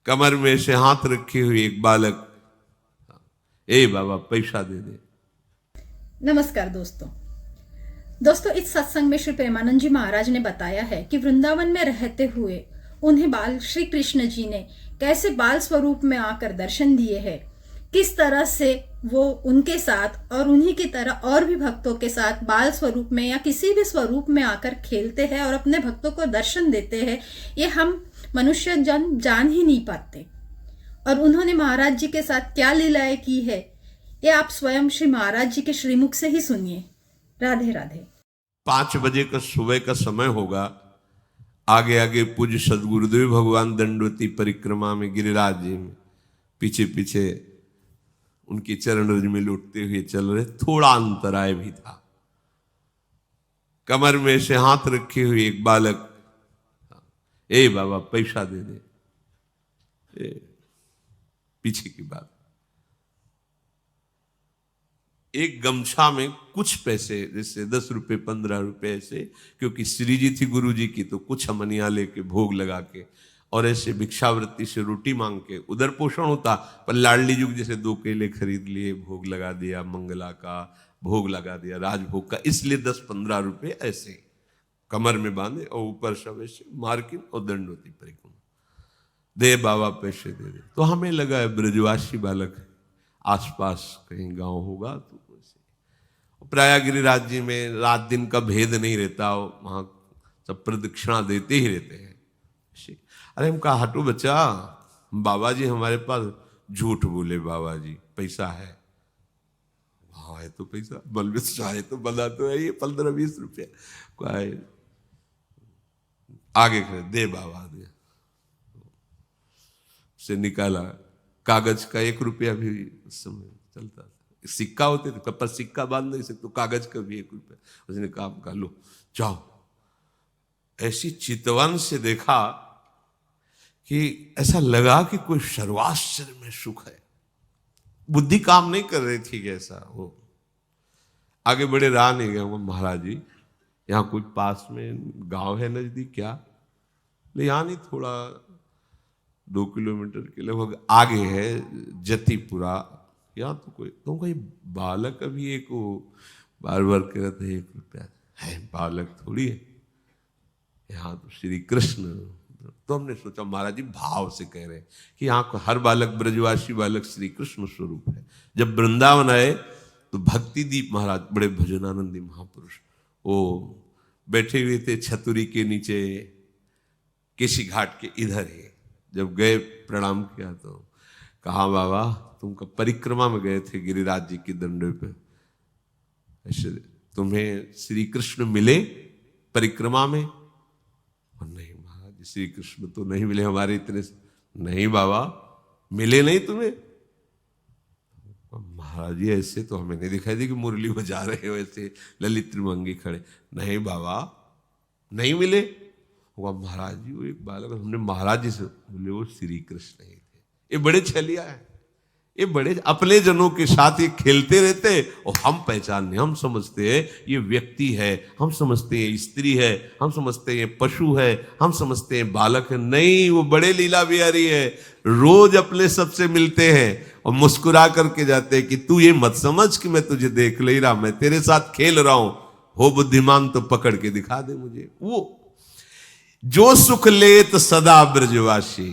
कमर में से हाथ रखे हुए एक बालक, ए बाबा पैसा दे दे। नमस्कार दोस्तों, इस सत्संग में श्री प्रेमानंद जी महाराज ने बताया है कि वृंदावन में रहते हुए उन्हें बाल श्री कृष्ण जी ने कैसे बाल स्वरूप में आकर दर्शन दिए हैं, किस तरह से वो उनके साथ और उन्हीं की तरह और भी भक्तों के साथ बाल स्वरूप में या किसी भी स्वरूप में आकर खेलते हैं और अपने भक्तों को दर्शन देते हैं। ये हम मनुष्य जन जान ही नहीं पाते। और उन्होंने महाराज जी के साथ क्या लीलाएं की है, ये आप स्वयं श्री महाराज जी के श्रीमुख से ही सुनिए। राधे राधे। 5 बजे का सुबह का समय होगा। आगे आगे पूज्य सदगुरुदेव भगवान दंडवती परिक्रमा में गिरिराज जी में पीछे पीछे उनके चरण रज में लौटते हुए चल रहे। थोड़ा अंतराय भी था। कमर में से हाथ रखे हुए एक बालक, ए बाबा पैसा दे दे। पीछे की बात, एक गमछा में कुछ पैसे, जैसे 10 रुपए 15 रुपए ऐसे, क्योंकि श्री जी थी गुरु जी की, तो कुछ हमनिया लेके भोग लगा के और ऐसे भिक्षावृत्ति से रोटी मांग के उधर पोषण होता। पर लाडली जुग जैसे 2 केले खरीद लिए, भोग लगा दिया, मंगला का भोग लगा दिया, राजभोग का, इसलिए 10-15 रुपए ऐसे कमर में बांधे और ऊपर सब ऐसे मार्किन और दंडवती परिक्रमा। दे बाबा पैसे दे दे। तो हमें लगा है ब्रजवासी बालक है, आसपास कहीं गांव होगा। तो प्राय गिरिराज जी में रात दिन का भेद नहीं रहता, वहां सब प्रदक्षिणा देते ही रहते हैं। अरे हम कहा हटो बच्चा, बाबा जी हमारे पास झूठ बोले, बाबा जी पैसा है। हाँ है तो पैसा, बल चाहे तो बना तो है, ये 15-20 रुपया आगे खड़े, दे बाबा दे। से निकाला, कागज का 1 रुपया भी उस समय चलता था। सिक्का होते थे, पर सिक्का बांध नहीं सकते, तो कागज का भी 1 रुपया। उसने कहा लो जाओ। ऐसी चितवन से देखा कि ऐसा लगा कि कोई सर्वाश्चर्य में सुख है। बुद्धि काम नहीं कर रही थी ऐसा। वो आगे बड़े रहा नहीं गया। महाराज जी यहाँ कोई पास में गांव है नजदीक क्या? ले यहाँ नहीं, थोड़ा 2 किलोमीटर के लगभग आगे है जतीपुरा। यहाँ तो कोई, तो कोई बालक अभी एक वो बार बार कह रहे थे 1 रुपया है, बालक थोड़ी है यहाँ तो श्री कृष्ण। तो हमने सोचा महाराज जी भाव से कह रहे हैं कि यहाँ हर बालक ब्रजवासी बालक श्री कृष्ण स्वरूप है। जब वृंदावन आए तो भक्ति दीप महाराज, बड़े भजनानंदी महापुरुष, वो बैठे हुए थे छतुरी के नीचे, केसी घाट के इधर ही। जब गए प्रणाम किया तो कहा बाबा तुम परिक्रमा में गए थे गिरिराज जी की दंडे पे, ऐसे तुम्हें श्री कृष्ण मिले परिक्रमा में? और नहीं महाराज श्री कृष्ण तो नहीं मिले हमारे इतने से। नहीं बाबा मिले नहीं तुम्हें? महाराज जी ऐसे तो हमें नहीं दिखाई दी कि मुरली बजा रहे हो ऐसे ललित त्रिमंगी खड़े। नहीं बाबा नहीं मिले। महाराज जी वो एक बालक, हमने महाराज जी से बोले वो श्री कृष्ण ही थे। ये बड़े छलिया है, ये बड़े अपने जनों के साथ ये खेलते रहते और हम पहचानने, हम समझते हैं ये व्यक्ति है, हम समझते हैं स्त्री है, हम समझते हैं पशु है, हम समझते हैं बालक है। नहीं, वो बड़े लीला बिहारी है। रोज अपने सबसे मिलते हैं और मुस्कुरा करके जाते हैं कि तू ये मत समझ कि मैं तुझे देख ले रहा, मैं तेरे साथ खेल रहा हूं। हो बुद्धिमान तो पकड़ के दिखा दे मुझे। वो जो सुख लेत सदा ब्रजवासी,